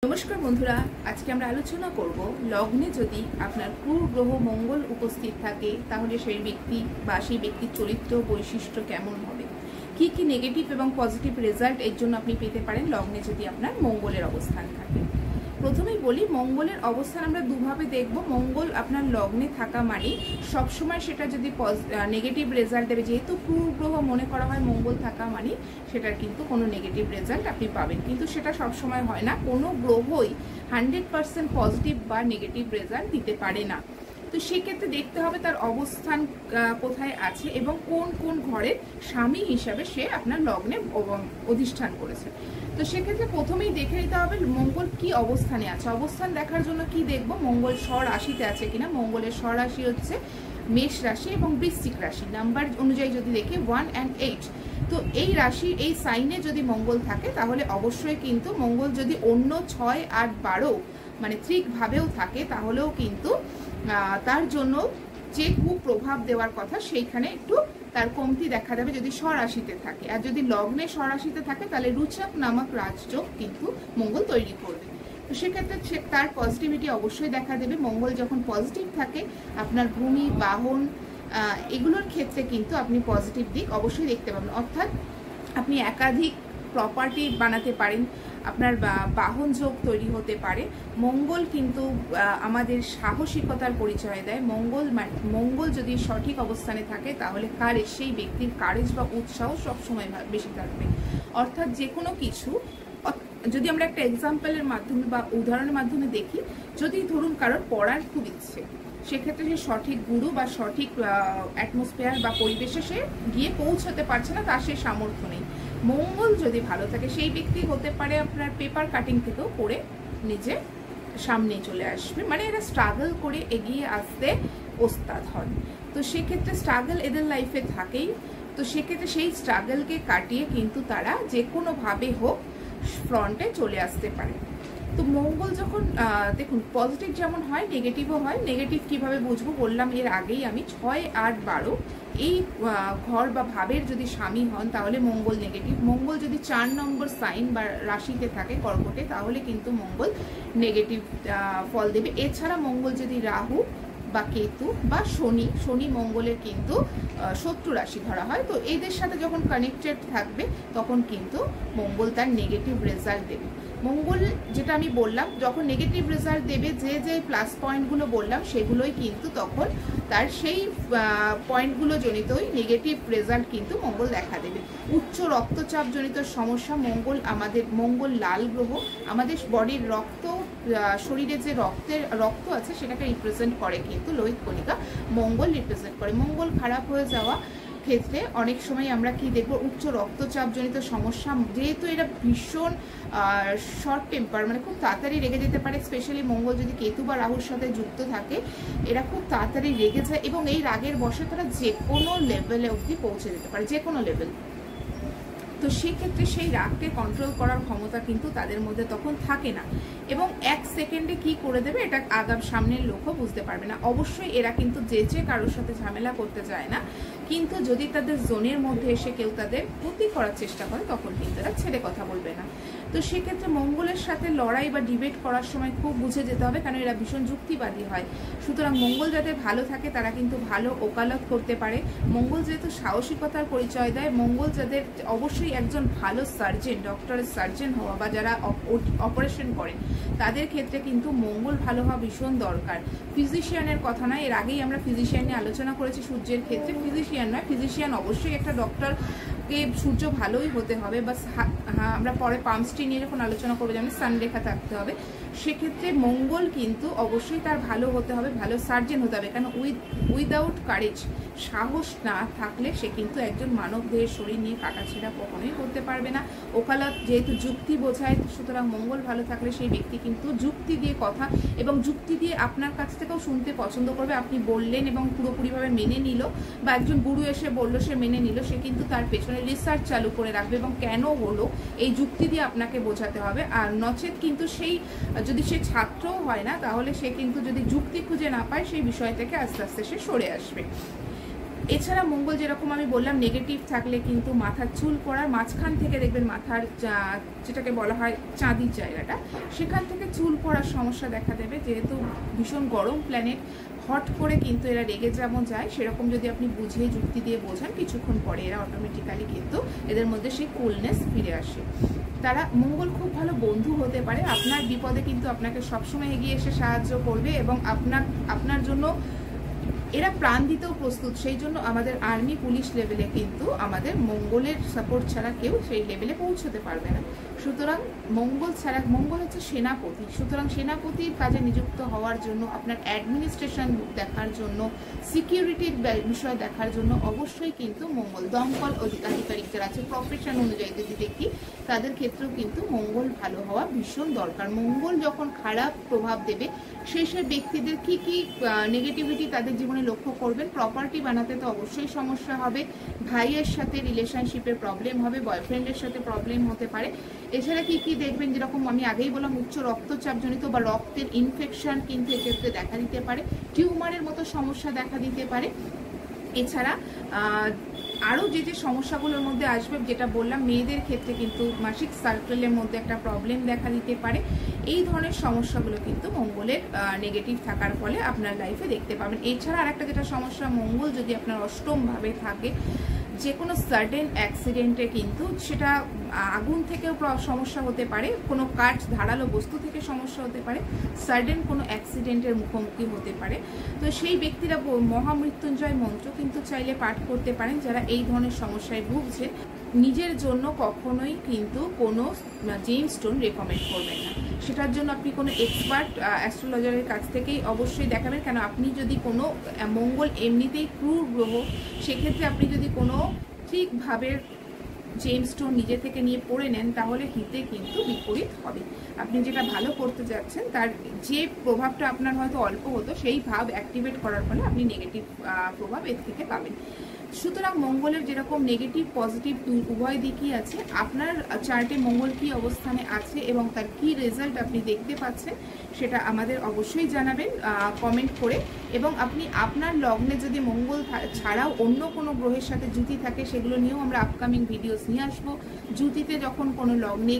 নমস্কার বন্ধুরা, আজকে আমরা আলোচনা করব লগ্নে যদি আপনার ক্রূর গ্রহ মঙ্গল উপস্থিত থাকে তাহলে সেই ব্যক্তি বা সেই ব্যক্তির চরিত্র বৈশিষ্ট্য কেমন হবে, কি কি নেগেটিভ এবং পজিটিভ রেজাল্ট এর জন্য আপনি পেতে পারেন লগ্নে যদি আপনার মঙ্গলের অবস্থান থাকে। প্রথমেই বলি, মঙ্গলের অবস্থান আমরা দুভাবে দেখব। মঙ্গল আপনার লগ্নে থাকা মানে সবসময় সেটা যদি নেগেটিভ রেজাল্ট দেবে, যেহেতু ক্রূর গ্রহ মনে করা হয় মঙ্গল থাকা মানে সেটার কিন্তু কোনো নেগেটিভ রেজাল্ট আপনি পাবেন, কিন্তু সেটা সবসময় হয় না। কোনো গ্রহই 100% পজিটিভ বা নেগেটিভ রেজাল্ট দিতে পারে না। তো সেক্ষেত্রে দেখতে হবে তার অবস্থান কোথায় আছে এবং কোন কোন ঘরের স্বামী হিসাবে সে আপনার লগ্নে অধিষ্ঠান করেছে। তো সেক্ষেত্রে প্রথমেই দেখে নিতে হবে মঙ্গল কি অবস্থানে আছে। অবস্থান দেখার জন্য কি দেখব, মঙ্গল স্বরাশিতে আছে কিনা। মঙ্গলের স্বরাশি হচ্ছে মেষ রাশি এবং বৃশ্চিক রাশি। নাম্বার অনুযায়ী যদি দেখি 1 and 8, তো এই রাশি এই সাইনে যদি মঙ্গল থাকে তাহলে অবশ্যই কিন্তু মঙ্গল যদি অন্য 6, 8, 12 মানে ত্রিকভাবেও থাকে তাহলেও কিন্তু তার জন্য যে কুপ্রভাব দেওয়ার কথা সেইখানে একটু তার কমতি দেখা যাবে যদি স্বরাশিতে থাকে। আর যদি লগ্নে স্বরাশিতে থাকে তাহলে রুচক নামক রাজযোগ কিন্তু মঙ্গল তৈরি করবে। তো সেক্ষেত্রে তার পজিটিভিটি অবশ্যই দেখা দেবে। মঙ্গল যখন পজিটিভ থাকে আপনার ভূমি বাহন এগুলোর ক্ষেত্রে কিন্তু আপনি পজিটিভ দিক অবশ্যই দেখতে পাবেন। অর্থাৎ আপনি একাধিক প্রপার্টি বানাতে পারেন, আপনার বাহন যোগ তৈরি হতে পারে। মঙ্গল কিন্তু আমাদের সাহসিকতার পরিচয় দেয়। মঙ্গল যদি সঠিক অবস্থানে থাকে তাহলে সেই ব্যক্তির কারেজ বা উৎসাহ সবসময় বেশি থাকবে। অর্থাৎ যে কোনো কিছু, যদি আমরা একটা এক্সাম্পলের মাধ্যমে বা উদাহরণের মাধ্যমে দেখি, যদি ধরুন কারোর পড়ার খুব ইচ্ছে, সেক্ষেত্রে সে সঠিক গুরু বা সঠিক অ্যাটমসফিয়ার বা পরিবেশে সে গিয়ে পৌঁছাতে পারছে না, তার সে সামর্থ্য নেই। মঙ্গল যদি ভালো থাকে সেই ব্যক্তি হতে পারে আপনার পেপার কাটিং থেকেও করে নিজে সামনে চলে আসবে, মানে এরা স্ট্রাগল করে এগিয়ে আসতে ওস্তাদ হন। তো সেক্ষেত্রে স্ট্রাগল এদের লাইফে থাকেই। তো সেক্ষেত্রে সেই স্ট্রাগলকে কাটিয়ে কিন্তু তারা যে কোনোভাবে হোক ফ্রন্টে চলে আসতে পারে। তো মঙ্গল যখন দেখুন পজিটিভ যেমন হয় নেগেটিভও হয়। নেগেটিভ কিভাবে বুঝবো বললাম এর আগেই আমি, 6, 8, 12 এই ঘর বা ভাবের যদি স্বামী হন তাহলে মঙ্গল নেগেটিভ। মঙ্গল যদি 4 নম্বর সাইন বা রাশিতে থাকে কর্কটে তাহলে কিন্তু মঙ্গল নেগেটিভ ফল দেবে। এছাড়া মঙ্গল যদি রাহু বা কেতু বা শনি মঙ্গলের কিন্তু শত্রু রাশি ধরা হয়, তো এদের সাথে যখন কানেক্টেড থাকবে তখন কিন্তু মঙ্গল তার নেগেটিভ রেজাল্ট দেবে। মঙ্গল যেটা আমি বললাম যখন নেগেটিভ রেজাল্ট দেবে, যে প্লাস পয়েন্টগুলো বললাম সেগুলোই কিন্তু তখন তার সেই পয়েন্টগুলো জনিতই নেগেটিভ রেজাল্ট কিন্তু মঙ্গল দেখা দেবে। উচ্চ রক্তচাপ জনিত সমস্যা, মঙ্গল লাল গ্রহ, আমাদের বডির শরীরে যে রক্ত আছে সেটাকে রিপ্রেজেন্ট করে, কিন্তু লোহিত কণিকা মঙ্গল রিপ্রেজেন্ট করে। মঙ্গল খারাপ হয়ে যাওয়া ক্ষেত্রে অনেক সময় আমরা কি দেখব, উচ্চ রক্তচাপ জনিত সমস্যা। যেহেতু এরা ভীষণ শর্ট টেম্পার, মানে খুব তাড়াতাড়ি রেগে যেতে পারে, স্পেশালি মঙ্গল যদি কেতু বা রাহুর সাথে যুক্ত থাকে এরা খুব তাড়াতাড়ি রেগে যায় এবং এই রাগের বশে তারা যে কোনো লেভেলে অবধি পৌঁছে যেতে পারে, যে কোনো লেভেল। তো সেক্ষেত্রে সেই রাগকে কন্ট্রোল করার ক্ষমতা কিন্তু তাদের মধ্যে তখন থাকে না এবং 1 সেকেন্ডে কি করে দেবে এটা সামনের লোকও বুঝতে পারবে না। অবশ্যই এরা কিন্তু যে কারোর সাথে ঝামেলা করতে যায় না, কিন্তু যদি তাদের জোনের মধ্যে এসে কেউ তাদের ক্ষতি করার চেষ্টা করে তখন কিন্তু এরা ছেড়ে কথা বলবে না। তো সেক্ষেত্রে মঙ্গলের সাথে লড়াই বা ডিবেট করার সময় খুব বুঝে যেতে হবে, কারণ এরা ভীষণ যুক্তিবাদী হয়। সুতরাং মঙ্গল যাদের ভালো থাকে তারা কিন্তু ভালো ওকালত করতে পারে। মঙ্গল যেহেতু সাহসিকতার পরিচয় দেয়, মঙ্গল যাদের অবশ্যই একজন ভালো সার্জন, ডক্টরের সার্জন হওয়া বা যারা অপারেশন করেন তাদের ক্ষেত্রে কিন্তু মঙ্গল ভালো হওয়া ভীষণ দরকার। ফিজিশিয়ানের কথা নয়, এর আগেই আমরা ফিজিশিয়ান নিয়ে আলোচনা করেছি। সূর্যের ক্ষেত্রে ফিজিশিয়ান নয়, ফিজিশিয়ান অবশ্যই একটা ডক্টরকে সূর্য ভালোই হতে হবে, বা আমরা পরে পামস্ট্রি নিয়ে যখন আলোচনা করবো যেমন সানরেখা থাকতে হবে। সেক্ষেত্রে মঙ্গল কিন্তু অবশ্যই তার ভালো হতে হবে, ভালো সার্জন হতে হবে, কারণ উইদাউট কারেজ, সাহস না থাকলে সে কিন্তু একজন মানব দেহের শরীর নিয়ে কাটাছেঁড়া কখনোই করতে পারবে না। ওকালত যেহেতু যুক্তি বোঝায়, সুতরাং মঙ্গল ভালো থাকলে সেই ব্যক্তি কিন্তু যুক্তি দিয়ে কথা এবং যুক্তি দিয়ে আপনার কাছ থেকেও শুনতে পছন্দ করবে। আপনি বললেন এবং পুরোপুরিভাবে মেনে নিল, বা একজন গুরু এসে বললো সে মেনে নিল, সে কিন্তু তার পেছনে রিসার্চ চালু করে রাখবে এবং কেন হলো এই যুক্তি দিয়ে আপনাকে বোঝাতে হবে। আর নচেত কিন্তু যদি সে ছাত্রও হয় না তাহলে সে কিন্তু যদি যুক্তি খুঁজে না পায় সেই বিষয় থেকে আস্তে আস্তে সে সরে আসবে। এছাড়া মঙ্গল যেরকম আমি বললাম নেগেটিভ থাকলে কিন্তু মাথার চুল পড়ার মাঝখান থেকে দেখবেন মাথার যেটাকে বলা হয় চাঁদির জায়গাটা, সেখান থেকে চুল পড়ার সমস্যা দেখা দেবে। যেহেতু ভীষণ গরম প্ল্যানেট, হট করে কিন্তু এরা রেগে যেমন যায়, সেরকম যদি আপনি বুঝিয়ে যুক্তি দিয়ে বোঝান, কিছুক্ষণ পরে এরা অটোমেটিক্যালি কিন্তু এদের মধ্যে সেই কুলনেস ফিরে আসে। তারা মঙ্গল খুব ভালো বন্ধু হতে পারে, আপনার বিপদে কিন্তু আপনাকে সবসময় এগিয়ে এসে সাহায্য করবে এবং আপনার জন্য এরা প্রাণ দিতেও প্রস্তুত। সেই জন্য আমাদের আর্মি পুলিশ লেভেলে কিন্তু আমাদের মঙ্গলের সাপোর্ট ছাড়া কেউ সেই লেভেলে পৌঁছতে পারবে না। সুতরাং মঙ্গল হচ্ছে সেনাপতি, সুতরাং সেনাপতির কাজে নিযুক্ত হওয়ার জন্য, আপনার অ্যাডমিনিস্ট্রেশন দেখার জন্য, সিকিউরিটির বিষয় দেখার জন্য অবশ্যই কিন্তু মঙ্গল, দমকল আধিকারিকদের আছে প্রফেশন অনুযায়ী যদি দেখি, তাদের ক্ষেত্রেও কিন্তু মঙ্গল ভালো হওয়া ভীষণ দরকার। মঙ্গল যখন খারাপ প্রভাব দেবে, সেই ব্যক্তিদের কি নেগেটিভিটি তাদের জীবনে লক্ষ্য করবেন। প্রপার্টি বানাতে তো অবশ্যই সমস্যা হবে, ভাইয়ের সাথে রিলেশনশিপের প্রবলেম হবে, বয়ফ্রেন্ডের সাথে প্রবলেম হতে পারে। এছাড়া কি দেখবেন, যেরকম আমি আগেই বললাম, উচ্চ রক্তচাপজনিত বা রক্তের ইনফেকশন কিন্তু এক্ষেত্রে দেখা দিতে পারে, টিউমারের মতো সমস্যা দেখা দিতে পারে। এছাড়া আরও যে সমস্যাগুলোর মধ্যে আসবে, যেটা বললাম, মেয়েদের ক্ষেত্রে কিন্তু মাসিক সার্কেলের মধ্যে একটা প্রবলেম দেখা দিতে পারে। এই ধরনের সমস্যাগুলো কিন্তু মঙ্গলের নেগেটিভ থাকার ফলে আপনার লাইফে দেখতে পাবেন। এছাড়া আরেকটা যেটা সমস্যা, মঙ্গল যদি আপনার অষ্টমভাবে থাকে, যে কোনো সাডেন অ্যাক্সিডেন্টে কিন্তু সেটা আগুন থেকেও সমস্যা হতে পারে, কোনো কাঠ ধারালো বস্তু থেকে সমস্যা হতে পারে, সাডেন কোনো অ্যাক্সিডেন্টের মুখোমুখি হতে পারে। তো সেই ব্যক্তিরা মহামৃত্যুঞ্জয় মন্ত্র কিন্তু চাইলে পাঠ করতে পারেন। যারা এই ধরনের সমস্যায় ভুগছেন, নিজের জন্য কখনোই কিন্তু কোনো জেমস স্টোন রেকমেন্ড করবেন না। সেটার জন্য আপনি কোনো এক্সপার্ট অ্যাস্ট্রোলজারের কাছ থেকেই অবশ্যই দেখাবেন। কেন আপনি যদি কোনো মঙ্গল এমনিতেই ক্রূর গ্রহ, সেক্ষেত্রে আপনি যদি কোনো ঠিকভাবে জেমস স্টোন নিজে থেকে নিয়ে পড়ে নেন, তাহলে হিতে কিন্তু বিপরীত হবে। আপনি যেটা ভালো করতে যাচ্ছেন, তার যে প্রভাবটা আপনার হয়তো অল্প হতো, সেই ভাব অ্যাক্টিভেট করার ফলে আপনি নেগেটিভ প্রভাব এর থেকে পাবেন। সুতরাং মঙ্গলের যেরকম নেগেটিভ পজিটিভ উভয় দিকই আছে। আপনার চার্টে মঙ্গল কি অবস্থানে আছে এবং তার কি রেজাল্ট আপনি দেখতে পাচ্ছেন, সেটা আমাদের অবশ্যই জানাবেন কমেন্ট করে। এবং আপনি আপনার লগ্নে যদি মঙ্গল ছাড়াও অন্য কোনো গ্রহের সাথে জুতি থাকে, সেগুলো নিয়েও আমরা আপকামিং ভিডিওস নিয়ে আসবো। জুতিতে যখন কোনো লগ্নে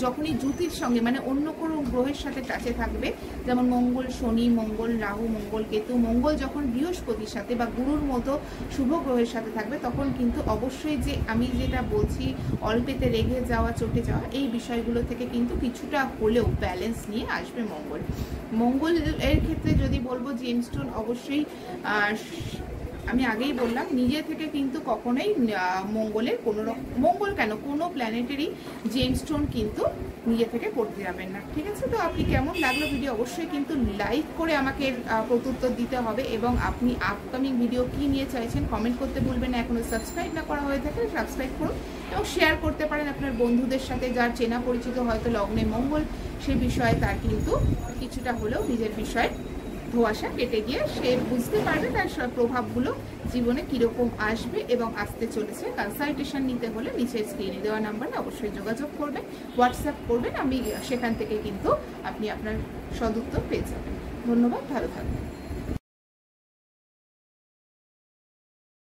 যখনই জুতির সঙ্গে মানে অন্য কোনো গ্রহের সাথে টাচে থাকবে, যেমন মঙ্গল শনি, মঙ্গল রাহু, মঙ্গল কেতু, মঙ্গল যখন বৃহস্পতির সাথে বা গুরুর মতো শুভ গ্রহের সাথে থাকবে, তখন কিন্তু অবশ্যই যে আমি যেটা বলছি অল্পেতে রেগে যাওয়া, চটে যাওয়া, এই বিষয়গুলো থেকে কিন্তু কিছুটা হলেও ব্যালেন্স নিয়ে আসবে মঙ্গল এর ক্ষেত্রে যদি বলবো, জেমস স্টোন অবশ্যই আমি আগেই বললাম, নিজে থেকে কিন্তু কখনোই মঙ্গলের কোনো প্ল্যানেটেরই জেমস স্টোন কিন্তু নিজে থেকে করতে যাবেন না। ঠিক আছে? তো আপনি কেমন লাগলো ভিডিও অবশ্যই কিন্তু লাইক করে আমাকে প্রত্যুত্তর দিতে হবে, এবং আপনি আপকামিং ভিডিও কি নিয়ে চাইছেন কমেন্ট করতে ভুলবেন না। এখনো সাবস্ক্রাইব না করা হয়ে থাকলে সাবস্ক্রাইব করুন এবং শেয়ার করতে পারেন আপনার বন্ধুদের সাথে, যার চেনা পরিচিত হয়তো লগ্নে মঙ্গল, সে বিষয়ে তার কিন্তু কিছুটা হলেও নিজের বিষয়ে ধোঁয়াশা কেটে গিয়ে সে বুঝতে পারবে তার প্রভাবগুলো জীবনে কীরকম আসবে এবং আসতে চলেছে। কনসালটেশন নিতে হলে নিচে স্ক্রিনে দেওয়া নাম্বারে অবশ্যই যোগাযোগ করবেন, হোয়াটসঅ্যাপ করবেন, আমি সেখান থেকে কিন্তু আপনি আপনার সদুত্তর পেয়ে যাবেন। ধন্যবাদ, ভালো থাকবেন।